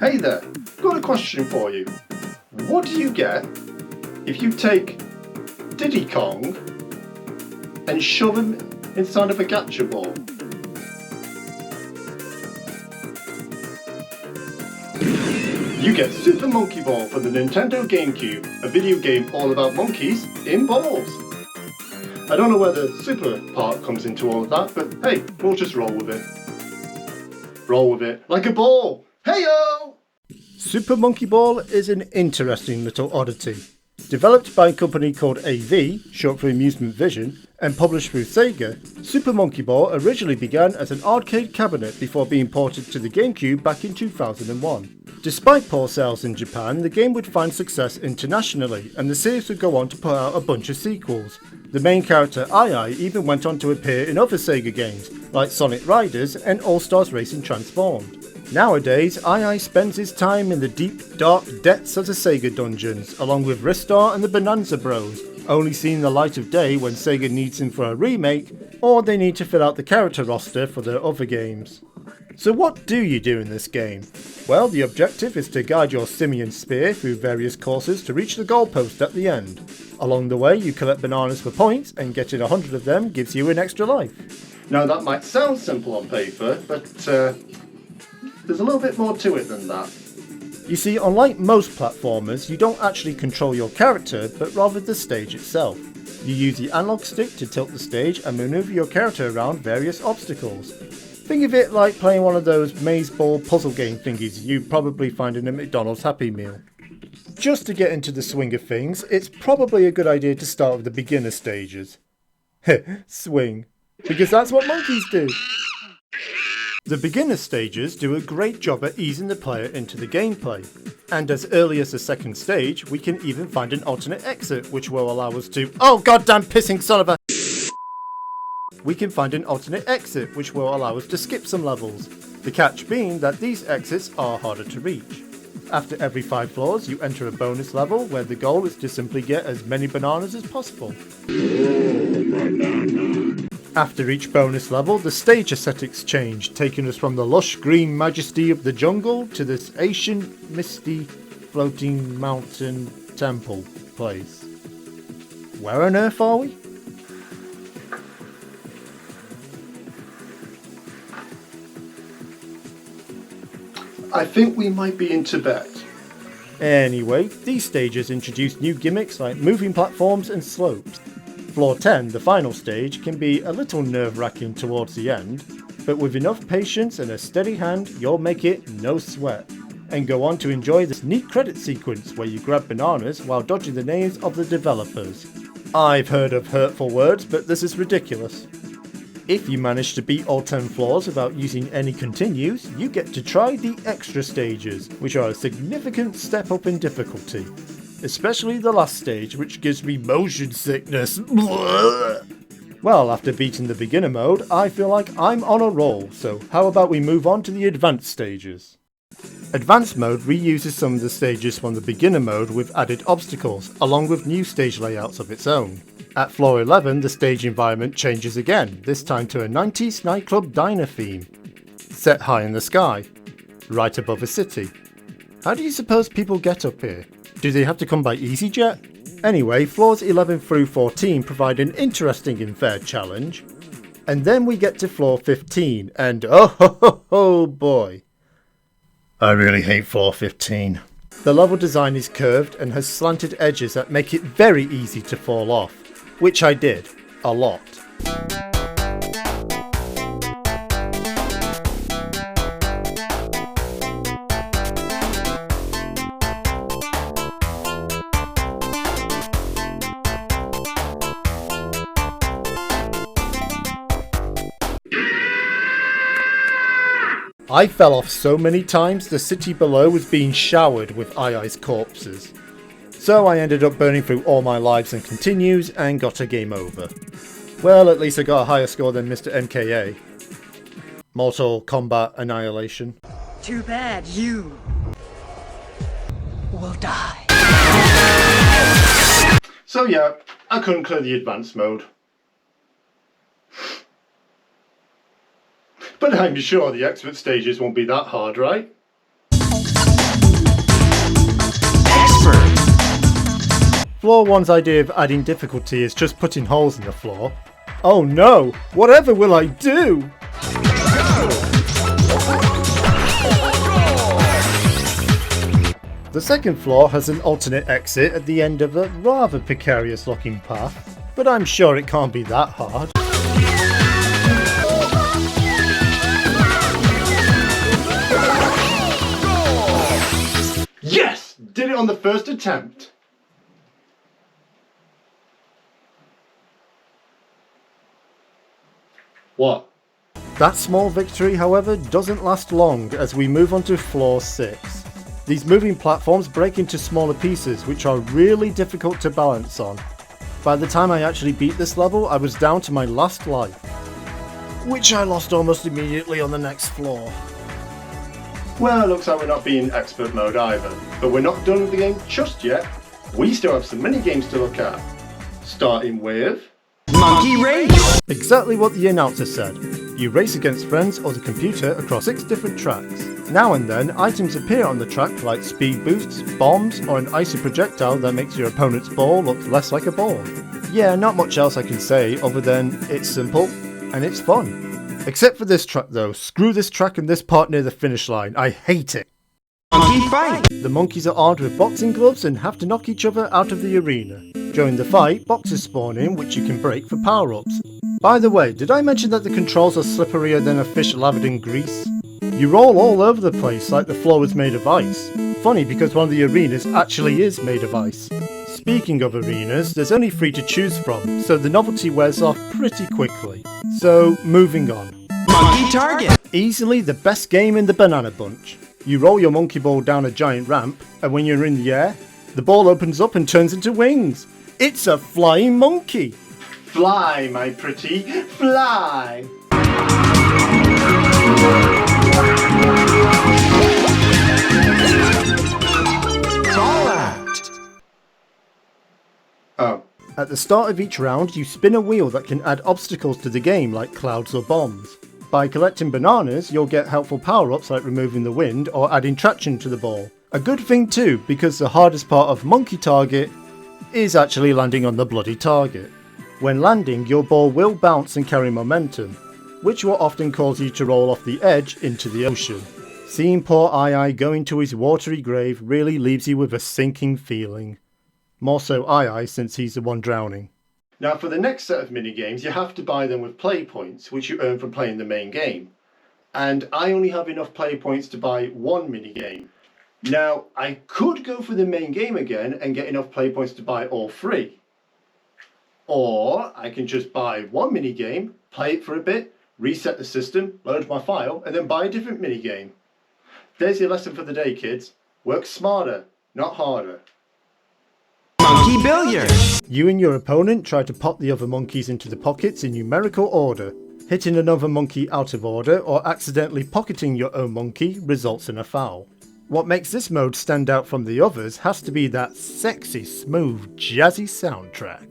Hey there, got a question for you. What do you get if you take Diddy Kong and shove him inside of a gacha ball? You get Super Monkey Ball for the Nintendo Gamecube, a video game all about monkeys in balls. I don't know where the super part comes into all of that, but hey, we'll just roll with it. Roll with it like a ball. Hey-o! Super Monkey Ball is an interesting little oddity. Developed by a company called AV, short for Amusement Vision, and published through Sega, Super Monkey Ball originally began as an arcade cabinet before being ported to the Gamecube back in 2001. Despite poor sales in Japan, the game would find success internationally, and the series would go on to put out a bunch of sequels. The main character Ai even went on to appear in other Sega games, like Sonic Riders and All-Stars Racing Transformed. Nowadays, Ai spends his time in the deep, dark depths of the Sega dungeons, along with Ristar and the Bonanza Bros, only seeing the light of day when Sega needs him for a remake, or they need to fill out the character roster for their other games. So what do you do in this game? Well, the objective is to guide your simian spear through various courses to reach the goalpost at the end. Along the way, you collect bananas for points, and getting 100 of them gives you an extra life. Now that might sound simple on paper, but there's a little bit more to it than that. You see, unlike most platformers, you don't actually control your character, but rather the stage itself. You use the analog stick to tilt the stage and maneuver your character around various obstacles. Think of it like playing one of those maze ball puzzle game thingies you probably find in a McDonald's Happy Meal. Just to get into the swing of things, it's probably a good idea to start with the beginner stages. Swing. Because that's what monkeys do. The beginner stages do a great job at easing the player into the gameplay, and as early as the second stage, we can even find an alternate exit which will allow us to— oh goddamn pissing son of a— we can find an alternate exit which will allow us to skip some levels, the catch being that these exits are harder to reach. After every 5 floors, you enter a bonus level where the goal is to simply get as many bananas as possible. After each bonus level, the stage aesthetics change, taking us from the lush green majesty of the jungle to this ancient, misty, floating mountain temple place. Where on earth are we? I think we might be in Tibet. Anyway, these stages introduce new gimmicks like moving platforms and slopes. Floor 10, the final stage, can be a little nerve-wracking towards the end, but with enough patience and a steady hand, you'll make it no sweat, and go on to enjoy this neat credit sequence where you grab bananas while dodging the names of the developers. I've heard of hurtful words, but this is ridiculous. If you manage to beat all 10 floors without using any continues, you get to try the extra stages, which are a significant step up in difficulty. Especially the last stage, which gives me motion sickness. Well, after beating the beginner mode, I feel like I'm on a roll, so how about we move on to the advanced stages? Advanced mode reuses some of the stages from the beginner mode with added obstacles, along with new stage layouts of its own. At floor 11, the stage environment changes again, this time to a 90s nightclub diner theme. Set high in the sky, right above a city. How do you suppose people get up here? Do they have to come by EasyJet? Anyway, floors 11 through 14 provide an interesting and fair challenge. And then we get to floor 15, and oh boy. I really hate floor 15. The level design is curved and has slanted edges that make it very easy to fall off, which I did, a lot. I fell off so many times the city below was being showered with Ai's corpses. So I ended up burning through all my lives and continues and got a game over. Well, at least I got a higher score than Mr. MKA. Mortal Kombat Annihilation. Too bad you will die. So yeah, I couldn't clear the advanced mode. But I'm sure the expert stages won't be that hard, right? Floor 1's idea of adding difficulty is just putting holes in the floor. Oh no! Whatever will I do? The second floor has an alternate exit at the end of a rather precarious looking path, but I'm sure it can't be that hard. Yes! Did it on the first attempt. What? That small victory, however, doesn't last long as we move on to floor 6. These moving platforms break into smaller pieces which are really difficult to balance on. By the time I actually beat this level, I was down to my last life, which I lost almost immediately on the next floor. Well, it looks like we're not being expert mode either, but we're not done with the game just yet. We still have some mini games to look at, starting with Monkey Race! Exactly what the announcer said. You race against friends or the computer across 6 different tracks. Now and then, items appear on the track like speed boosts, bombs, or an icy projectile that makes your opponent's ball look less like a ball. Yeah, not much else I can say other than it's simple and it's fun. Except for this track though, screw this track and this part near the finish line, I hate it. Monkey Fight! The monkeys are armed with boxing gloves and have to knock each other out of the arena. During the fight, boxes spawn in which you can break for power-ups. By the way, did I mention that the controls are slipperier than a fish lathered in grease? You roll all over the place like the floor is made of ice. Funny because one of the arenas actually is made of ice. Speaking of arenas, there's only 3 to choose from, so the novelty wears off pretty quickly. So, moving on. Monkey Target! Easily the best game in the Banana Bunch. You roll your monkey ball down a giant ramp, and when you're in the air, the ball opens up and turns into wings. It's a flying monkey! Fly, my pretty, fly! Fallout! Oh. At the start of each round, you spin a wheel that can add obstacles to the game like clouds or bombs. By collecting bananas, you'll get helpful power-ups like removing the wind or adding traction to the ball. A good thing too, because the hardest part of Monkey Target is actually landing on the bloody target. When landing, your ball will bounce and carry momentum, which will often cause you to roll off the edge into the ocean. Seeing poor Ai going to his watery grave really leaves you with a sinking feeling. More so Ai since he's the one drowning. Now for the next set of mini-games, you have to buy them with play points, which you earn from playing the main game. And I only have enough play points to buy 1 mini-game. Now, I could go for the main game again and get enough play points to buy all 3. Or I can just buy 1 mini-game, play it for a bit, reset the system, load my file, and then buy a different mini-game. There's your lesson for the day, kids. Work smarter, not harder. Monkey Billiard! You and your opponent try to pop the other monkeys into the pockets in numerical order. Hitting another monkey out of order or accidentally pocketing your own monkey results in a foul. What makes this mode stand out from the others has to be that sexy, smooth, jazzy soundtrack.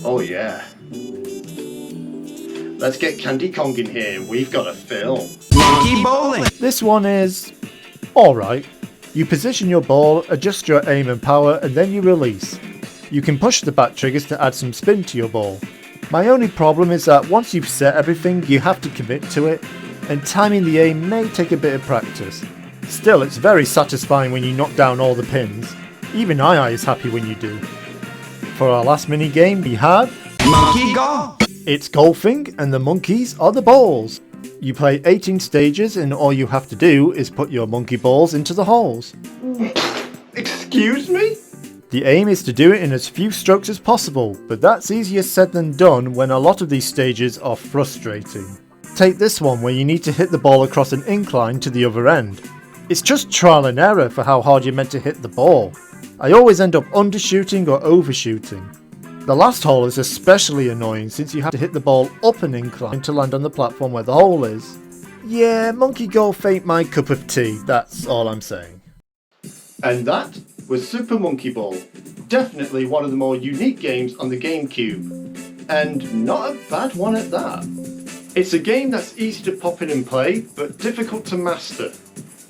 Oh yeah. Let's get Candy Kong in here, we've got a film. Monkey Bowling! This one is alright. You position your ball, adjust your aim and power, and then you release. You can push the back triggers to add some spin to your ball. My only problem is that once you've set everything, you have to commit to it, and timing the aim may take a bit of practice. Still, it's very satisfying when you knock down all the pins. Even Ai is happy when you do. For our last mini game, we have Monkey Golf! It's golfing, and the monkeys are the balls. You play 18 stages, and all you have to do is put your monkey balls into the holes. Excuse me? The aim is to do it in as few strokes as possible, but that's easier said than done when a lot of these stages are frustrating. Take this one where you need to hit the ball across an incline to the other end. It's just trial and error for how hard you're meant to hit the ball. I always end up undershooting or overshooting. The last hole is especially annoying since you have to hit the ball up an incline to land on the platform where the hole is. Yeah, monkey golf ain't my cup of tea, that's all I'm saying. And that was Super Monkey Ball. Definitely one of the more unique games on the Gamecube. And not a bad one at that. It's a game that's easy to pop in and play, but difficult to master.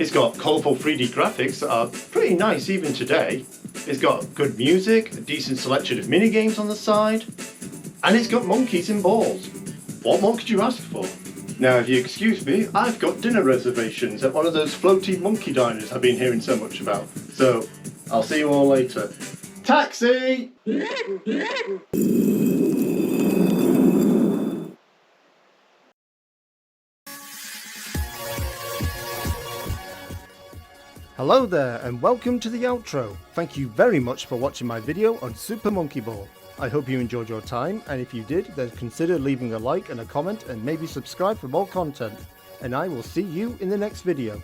It's got colourful 3D graphics that are pretty nice even today. It's got good music, a decent selection of minigames on the side, and it's got monkeys and balls. What more could you ask for? Now, if you excuse me, I've got dinner reservations at one of those floaty monkey diners I've been hearing so much about. So, I'll see you all later. Taxi! Hello there and welcome to the outro. Thank you very much for watching my video on Super Monkey Ball. I hope you enjoyed your time, and if you did, then consider leaving a like and a comment and maybe subscribe for more content. And I will see you in the next video.